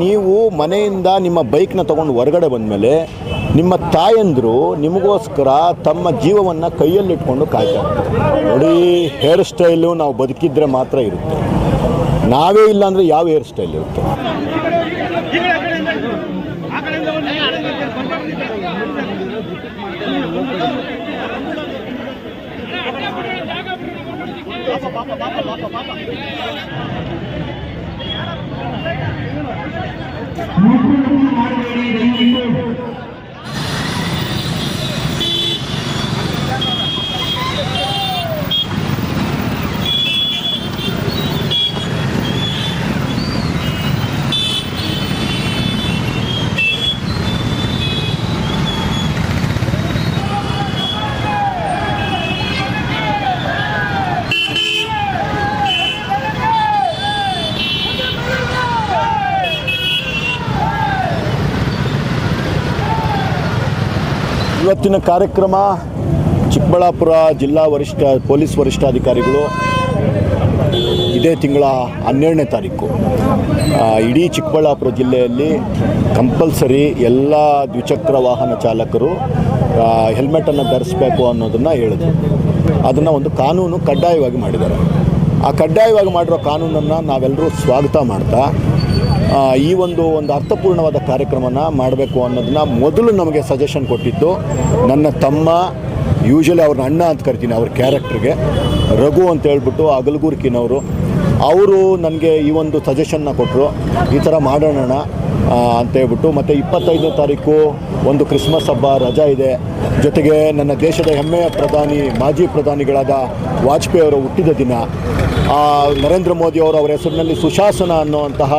ನೀವು ಮನೆಯಿಂದ ನಿಮ್ಮ ಬೈಕ್ನ ತಗೊಂಡು ಹೊರಗಡೆ ಬಂದಮೇಲೆ ನಿಮ್ಮ ತಾಯಂದರು ನಿಮಗೋಸ್ಕರ ತಮ್ಮ ಜೀವವನ್ನು ಕೈಯಲ್ಲಿಟ್ಕೊಂಡು ಕಾಯ್ತಾ ಇರ್ತಾರೆ ನೋಡಿ. ಹೇರ್ ಸ್ಟೈಲು ನಾವು ಬದುಕಿದ್ರೆ ಮಾತ್ರ ಇರುತ್ತೆ, ನಾವೇ ಇಲ್ಲ ಅಂದರೆ ಯಾವ ಹೇರ್ ಸ್ಟೈಲ್ ಇರುತ್ತೆ? ಇವತ್ತಿನ ಕಾರ್ಯಕ್ರಮ ಚಿಕ್ಕಬಳ್ಳಾಪುರ ಜಿಲ್ಲಾ ಪೊಲೀಸ್ ವರಿಷ್ಠಾಧಿಕಾರಿಗಳು ಇದೇ ತಿಂಗಳ 12ನೇ ತಾರೀಕು ಇಡೀ ಚಿಕ್ಕಬಳ್ಳಾಪುರ ಜಿಲ್ಲೆಯಲ್ಲಿ ಕಂಪಲ್ಸರಿ ಎಲ್ಲ ದ್ವಿಚಕ್ರ ವಾಹನ ಚಾಲಕರು ಹೆಲ್ಮೆಟನ್ನು ಧರಿಸಬೇಕು ಅನ್ನೋದನ್ನು ಹೇಳಿದ್ರು. ಅದನ್ನು ಒಂದು ಕಾನೂನು ಕಡ್ಡಾಯವಾಗಿ ಮಾಡಿದ್ದಾರೆ. ಆ ಕಡ್ಡಾಯವಾಗಿ ಮಾಡಿರೋ ಕಾನೂನನ್ನು ನಾವೆಲ್ಲರೂ ಸ್ವಾಗತ ಮಾಡ್ತಾ ಈ ಒಂದು ಅರ್ಥಪೂರ್ಣವಾದ ಕಾರ್ಯಕ್ರಮನ ಮಾಡಬೇಕು ಅನ್ನೋದನ್ನ ಮೊದಲು ನಮಗೆ ಸಜೆಷನ್ ಕೊಟ್ಟಿದ್ದು ನನ್ನ ತಮ್ಮ, ಯೂಶಲಿ ಅವ್ರನ್ನ ಅಣ್ಣ ಅಂತ ಕರಿತೀನಿ, ಅವ್ರ ಕ್ಯಾರೆಕ್ಟ್ರಿಗೆ ರಘು ಅಂತ ಹೇಳ್ಬಿಟ್ಟು ಅಗಲಗೂರ್ಕಿನವರು. ಅವರು ನನಗೆ ಈ ಒಂದು ಸಜೆಷನ್ನ ಕೊಟ್ಟರು, ಈ ಥರ ಮಾಡೋಣ ಅಂತೇಳ್ಬಿಟ್ಟು. ಮತ್ತು 25ನೇ ತಾರೀಕು ಒಂದು ಕ್ರಿಸ್ಮಸ್ ಹಬ್ಬ ರಜಾ ಇದೆ, ಜೊತೆಗೆ ನನ್ನ ದೇಶದ ಹೆಮ್ಮೆಯ ಮಾಜಿ ಪ್ರಧಾನಿಗಳಾದ ವಾಜಪೇಯಿ ಅವರ ಹುಟ್ಟಿದ ದಿನ. ನರೇಂದ್ರ ಮೋದಿ ಅವರು ಅವರ ಹೆಸರಿನಲ್ಲಿ ಸುಶಾಸನ ಅನ್ನುವಂತಹ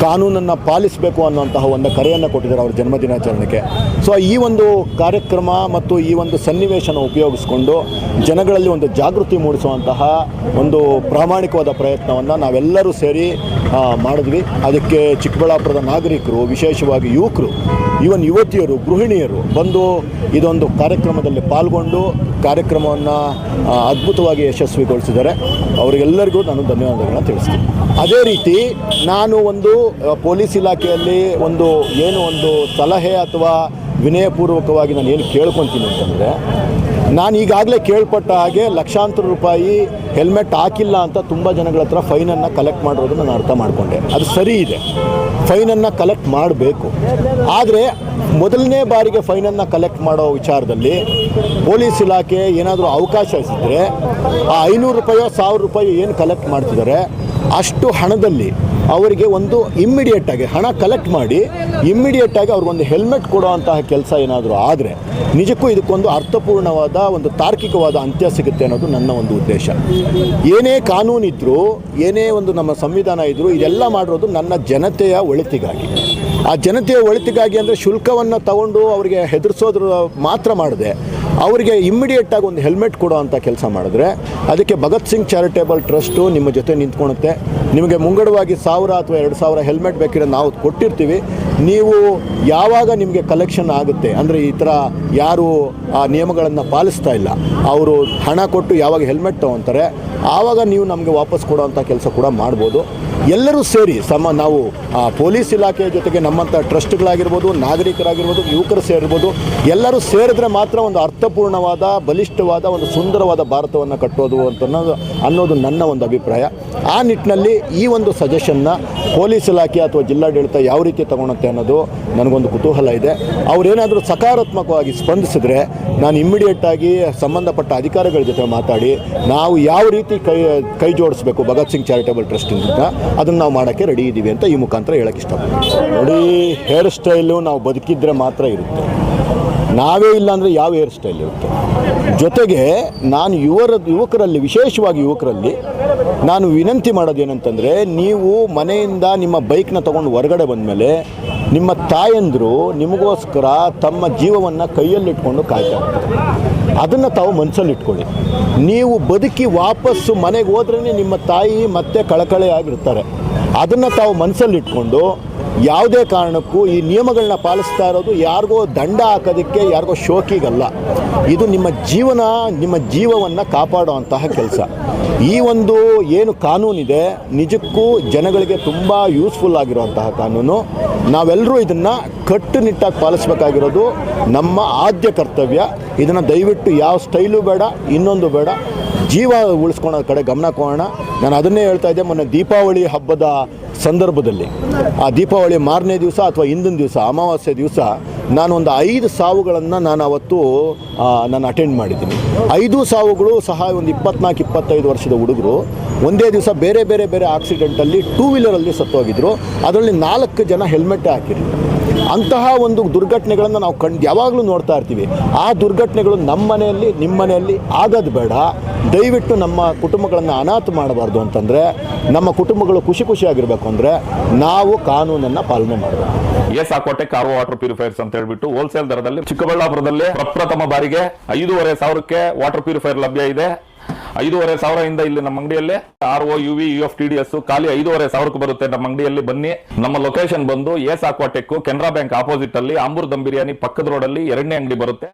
ಕಾನೂನನ್ನು ಪಾಲಿಸಬೇಕು ಅನ್ನುವಂತಹ ಒಂದು ಕರೆಯನ್ನು ಕೊಟ್ಟಿದ್ದಾರೆ ಅವರ ಜನ್ಮದಿನಾಚರಣೆಗೆ. ಸೊ ಈ ಒಂದು ಕಾರ್ಯಕ್ರಮ ಮತ್ತು ಈ ಒಂದು ಸನ್ನಿವೇಶನ ಉಪಯೋಗಿಸ್ಕೊಂಡು ಜನಗಳಲ್ಲಿ ಒಂದು ಜಾಗೃತಿ ಮೂಡಿಸುವಂತಹ ಒಂದು ಪ್ರಾಮಾಣಿಕವಾದ ಪ್ರಯತ್ನವನ್ನು ನಾವೆಲ್ಲರೂ ಸೇರಿ ಮಾಡಿದ್ವಿ. ಅದಕ್ಕೆ ಚಿಕ್ಕಬಳ್ಳಾಪುರದ ನಾಗರಿಕರು, ವಿಶೇಷವಾಗಿ ಯುವಕರು, ಯುವತಿಯರು, ಗೃಹಿಣಿಯರು ಬಂದು ಇದೊಂದು ಕಾರ್ಯಕ್ರಮದಲ್ಲಿ ಪಾಲ್ಗೊಂಡು ಕಾರ್ಯಕ್ರಮವನ್ನು ಅದ್ಭುತವಾಗಿ ಯಶಸ್ವಿಗೊಳಿಸಿದ್ದಾರೆ. ಅವರಿಗೆಲ್ಲರಿಗೂ ನಾನು ಧನ್ಯವಾದಗಳನ್ನ ತಿಳಿಸ್ತೀನಿ. ಅದೇ ರೀತಿ ನಾನು ಒಂದು ಪೊಲೀಸ್ ಇಲಾಖೆಯಲ್ಲಿ ಒಂದು ಸಲಹೆ ಅಥವಾ ವಿನಯಪೂರ್ವಕವಾಗಿ ನಾನು ಏನು ಕೇಳ್ಕೊತೀನಿ ಅಂತಂದರೆ, ನಾನು ಈಗಾಗಲೇ ಕೇಳ್ಪಟ್ಟ ಹಾಗೆ ಲಕ್ಷಾಂತರ ರೂಪಾಯಿ ಹೆಲ್ಮೆಟ್ ಹಾಕಿಲ್ಲ ಅಂತ ತುಂಬ ಜನಗಳ ಹತ್ರ ಫೈನನ್ನು ಕಲೆಕ್ಟ್ ಮಾಡಿರೋದನ್ನು ನಾನು ಅರ್ಥ ಮಾಡಿಕೊಂಡೆ. ಅದು ಸರಿ ಇದೆ, ಫೈನನ್ನು ಕಲೆಕ್ಟ್ ಮಾಡಬೇಕು. ಆದರೆ ಮೊದಲನೇ ಬಾರಿಗೆ ಫೈನನ್ನು ಕಲೆಕ್ಟ್ ಮಾಡೋ ವಿಚಾರದಲ್ಲಿ ಪೊಲೀಸ್ ಇಲಾಖೆ ಏನಾದರೂ ಅವಕಾಶ ಸಿದ್ದರೆ ಆ 500 ರೂಪಾಯೋ 1000 ರೂಪಾಯಿ ಏನು ಕಲೆಕ್ಟ್ ಮಾಡ್ತಿದ್ದಾರೆ ಅಷ್ಟು ಹಣದಲ್ಲಿ ಅವರಿಗೆ ಒಂದು ಇಮ್ಮಿಡಿಯೇಟಾಗಿ ಹಣ ಕಲೆಕ್ಟ್ ಮಾಡಿ ಇಮ್ಮಿಡಿಯೇಟಾಗಿ ಅವ್ರಿಗೊಂದು ಹೆಲ್ಮೆಟ್ ಕೊಡೋವಂತಹ ಕೆಲಸ ಏನಾದರೂ ಆದರೆ ನಿಜಕ್ಕೂ ಇದಕ್ಕೊಂದು ಅರ್ಥಪೂರ್ಣವಾದ ಒಂದು ತಾರ್ಕಿಕವಾದ ಅಂತ್ಯ ಸಿಗುತ್ತೆ ಅನ್ನೋದು ನನ್ನ ಒಂದು ಉದ್ದೇಶ. ಏನೇ ಕಾನೂನಿದ್ರೂ, ಏನೇ ಒಂದು ನಮ್ಮ ಸಂವಿಧಾನ ಇದ್ದರೂ ಇದೆಲ್ಲ ಮಾಡಿರೋದು ನನ್ನ ಜನತೆಯ ಒಳಿತಿಗಾಗಿ. ಆ ಜನತೆಯ ಒಳಿತಿಗಾಗಿ ಅಂದರೆ ಶುಲ್ಕವನ್ನು ತಗೊಂಡು ಅವರಿಗೆ ಹೆದರಿಸೋದ್ರ ಮಾತ್ರ ಮಾಡದೆ ಅವರಿಗೆ ಇಮ್ಮಿಡಿಯೇಟಾಗಿ ಒಂದು ಹೆಲ್ಮೆಟ್ ಕೊಡೋ ಅಂಥ ಕೆಲಸ ಮಾಡಿದ್ರೆ ಅದಕ್ಕೆ ಭಗತ್ ಸಿಂಗ್ ಚಾರಿಟೇಬಲ್ ಟ್ರಸ್ಟು ನಿಮ್ಮ ಜೊತೆ ನಿಂತ್ಕೊಳುತ್ತೆ. ನಿಮಗೆ ಮುಂಗಡವಾಗಿ 1000 ಅಥವಾ 2000 ಹೆಲ್ಮೆಟ್ ಬೇಕಿರೋ ನಾವು ಕೊಟ್ಟಿರ್ತೀವಿ. ನೀವು ಯಾವಾಗ ನಿಮಗೆ ಕಲೆಕ್ಷನ್ ಆಗುತ್ತೆ ಅಂದರೆ ಈ ಥರ ಯಾರು ಆ ನಿಯಮಗಳನ್ನು ಪಾಲಿಸ್ತಾ ಇಲ್ಲ ಅವರು ಹಣ ಕೊಟ್ಟು ಯಾವಾಗ ಹೆಲ್ಮೆಟ್ ತೊಗೊತಾರೆ ಆವಾಗ ನೀವು ನಮಗೆ ವಾಪಸ್ ಕೊಡೋವಂಥ ಕೆಲಸ ಕೂಡ ಮಾಡ್ಬೋದು. ಎಲ್ಲರೂ ಸೇರಿ ನಾವು ಪೊಲೀಸ್ ಇಲಾಖೆಯ ಜೊತೆಗೆ ನಮ್ಮಂಥ ಟ್ರಸ್ಟ್ಗಳಾಗಿರ್ಬೋದು, ನಾಗರಿಕರಾಗಿರ್ಬೋದು, ಯುವಕರು ಸೇರಿರ್ಬೋದು, ಎಲ್ಲರೂ ಸೇರಿದ್ರೆ ಮಾತ್ರ ಒಂದು ಅರ್ಥಪೂರ್ಣವಾದ, ಬಲಿಷ್ಠವಾದ, ಒಂದು ಸುಂದರವಾದ ಭಾರತವನ್ನು ಕಟ್ಟೋದು ಅನ್ನೋದು ನನ್ನ ಒಂದು ಅಭಿಪ್ರಾಯ. ಆ ನಿಟ್ಟಿನಲ್ಲಿ ಈ ಒಂದು ಸಜೆಷನ್ನ ಪೊಲೀಸ್ ಇಲಾಖೆ ಅಥವಾ ಜಿಲ್ಲಾಡಳಿತ ಯಾವ ರೀತಿ ತಗೊಳುತ್ತೆ ಅನ್ನೋದು ನನಗೊಂದು ಕುತೂಹಲ ಇದೆ. ಅವರೇನಾದರೂ ಸಕಾರಾತ್ಮಕವಾಗಿ ಸ್ಪಂದಿಸಿದ್ರೆ ನಾನು ಇಮ್ಮಿಡಿಯೇಟಾಗಿ ಸಂಬಂಧಪಟ್ಟ ಅಧಿಕಾರಿಗಳ ಜೊತೆ ಮಾತಾಡಿ ನಾವು ಯಾವ ರೀತಿ ಕೈ ಜೋಡಿಸ್ಬೇಕು ಭಗತ್ ಸಿಂಗ್ ಚಾರಿಟೇಬಲ್ ಟ್ರಸ್ಟಿಂದ ಅದನ್ನು ನಾವು ಮಾಡೋಕ್ಕೆ ರೆಡಿ ಇದ್ದೀವಿ ಅಂತ ಈ ಮುಖಾಂತರ ಹೇಳೋಕ್ಕೆ ಇಷ್ಟಪಡ್ತೀನಿ. ನೋಡಿ, ಹೇರ್ ಸ್ಟೈಲು ನಾವು ಬದುಕಿದ್ರೆ ಮಾತ್ರ ಇರುತ್ತೆ, ನಾವೇ ಇಲ್ಲ ಅಂದರೆ ಯಾವ ಹೇರ್ ಸ್ಟೈಲ್ ಇರುತ್ತೆ? ಜೊತೆಗೆ ನಾನು ಯುವಕರಲ್ಲಿ, ವಿಶೇಷವಾಗಿ ಯುವಕರಲ್ಲಿ ನಾನು ವಿನಂತಿ ಮಾಡೋದೇನಂತಂದರೆ, ನೀವು ಮನೆಯಿಂದ ನಿಮ್ಮ ಬೈಕ್ನ ತೊಗೊಂಡು ಹೊರಗಡೆ ಬಂದಮೇಲೆ ನಿಮ್ಮ ತಾಯಂದರು ನಿಮಗೋಸ್ಕರ ತಮ್ಮ ಜೀವವನ್ನು ಕೈಯಲ್ಲಿಟ್ಕೊಂಡು ಕಾಯ್ತಾ ಇರ್ತಾರೆ. ಅದನ್ನು ತಾವು ಮನಸ್ಸಲ್ಲಿಟ್ಕೊಳ್ಳಿ. ನೀವು ಬದುಕಿ ವಾಪಸ್ಸು ಮನೆಗೆ ಹೋದ್ರೇ ನಿಮ್ಮ ತಾಯಿ ಮತ್ತೆ ಕಳಕಳೆಯಾಗಿರ್ತಾರೆ. ಅದನ್ನು ತಾವು ಮನಸ್ಸಲ್ಲಿಟ್ಕೊಂಡು ಯಾವುದೇ ಕಾರಣಕ್ಕೂ ಈ ನಿಯಮಗಳನ್ನ ಪಾಲಿಸ್ತಾ ಇರೋದು ಯಾರಿಗೋ ದಂಡ ಹಾಕೋದಕ್ಕೆ, ಯಾರಿಗೋ ಶೋಕಿಗಲ್ಲ. ಇದು ನಿಮ್ಮ ಜೀವವನ್ನು ಕಾಪಾಡುವಂತಹ ಕೆಲಸ. ಈ ಒಂದು ಏನು ಕಾನೂನಿದೆ ನಿಜಕ್ಕೂ ಜನಗಳಿಗೆ ತುಂಬ ಯೂಸ್ಫುಲ್ ಆಗಿರುವಂತಹ ಕಾನೂನು. ನಾವೆಲ್ಲರೂ ಇದನ್ನು ಕಟ್ಟುನಿಟ್ಟಾಗಿ ಪಾಲಿಸಬೇಕಾಗಿರೋದು ನಮ್ಮ ಆದ್ಯ ಕರ್ತವ್ಯ. ಇದನ್ನು ದಯವಿಟ್ಟು ಯಾವ ಸ್ಟೈಲು ಬೇಡ, ಇನ್ನೊಂದು ಬೇಡ, ಜೀವ ಉಳಿಸ್ಕೊಳೋ ಕಡೆ ಗಮನ ಕೊಡೋಣ. ನಾನು ಅದನ್ನೇ ಹೇಳ್ತಾ ಇದ್ದೆ, ಮೊನ್ನೆ ದೀಪಾವಳಿ ಹಬ್ಬದ ಸಂದರ್ಭದಲ್ಲಿ ಆ ದೀಪಾವಳಿ ಮಾರನೇ ದಿವಸ ಅಥವಾ ಹಿಂದಿನ ದಿವಸ ಅಮಾವಾಸ್ಯೆ ದಿವಸ ನಾನು ಒಂದು 5 ಸಾವುಗಳನ್ನು ನಾನು ಅವತ್ತು ನಾನು ಅಟೆಂಡ್ ಮಾಡಿದ್ದೀನಿ. 5 ಸಾವುಗಳು ಸಹ ಒಂದು 24-25 ವರ್ಷದ ಹುಡುಗರು ಒಂದೇ ದಿವಸ ಬೇರೆ ಬೇರೆ ಬೇರೆ ಆಕ್ಸಿಡೆಂಟಲ್ಲಿ 2 ವೀಲರಲ್ಲಿ ಸತ್ತೋಗಿದ್ರು. ಅದರಲ್ಲಿ 4 ಜನ ಹೆಲ್ಮೆಟ್ಟೇ ಹಾಕಿರಲಿಲ್ಲ. ಅಂತಹ ಒಂದು ದುರ್ಘಟನೆಗಳನ್ನು ನಾವು ಯಾವಾಗಲೂ ನೋಡ್ತಾ ಇರ್ತೀವಿ. ಆ ದುರ್ಘಟನೆಗಳು ನಮ್ಮ ಮನೆಯಲ್ಲಿ, ನಿಮ್ಮ ಮನೆಯಲ್ಲಿ ಆಗೋದು ಬೇಡ. ದಯವಿಟ್ಟು ನಮ್ಮ ಕುಟುಂಬಗಳನ್ನು ಅನಾಥ ಮಾಡಬಾರ್ದು ಅಂತಂದರೆ, ನಮ್ಮ ಕುಟುಂಬಗಳು ಖುಷಿಯಾಗಿರಬೇಕು ಅಂದರೆ ನಾವು ಕಾನೂನನ್ನು ಪಾಲನೆ ಮಾಡಬೇಕು. S Aquatech RO water purifiers ಅಂತ ಹೇಳ್ಬಿಟ್ಟು ಹೋಲ್ಸೇಲ್ ದರದಲ್ಲಿ ಚಿಕ್ಕಬಳ್ಳಾಪುರದಲ್ಲಿ ಪ್ರಪ್ರಥಮ ಬಾರಿಗೆ 5,500ಕ್ಕೆ ವಾಟರ್ ಪ್ಯೂರಿಫೈರ್ ಲಭ್ಯ ಇದೆ. 5,500 ಇಲ್ಲಿ ನಮ್ಮ ಅಂಗಡಿಯಲ್ಲಿ RO UV UF TDS ಖಾಲಿ 5,500 ಬರುತ್ತೆ. ನಮ್ಮ ಅಂಗಡಿಯಲ್ಲಿ ಬನ್ನಿ. ನಮ್ಮ ಲೊಕೇಶನ್ ಬಂದು S Aquatech Canara bank opposite ಅಲ್ಲಿ ಆಂಬೂರ್ ದಮ್ ಬಿರಿಯಾನಿ ಪಕ್ಕದ ರೋಡ್ ಅಲ್ಲಿ 2ನೇ ಅಂಗಡಿ ಬರುತ್ತೆ.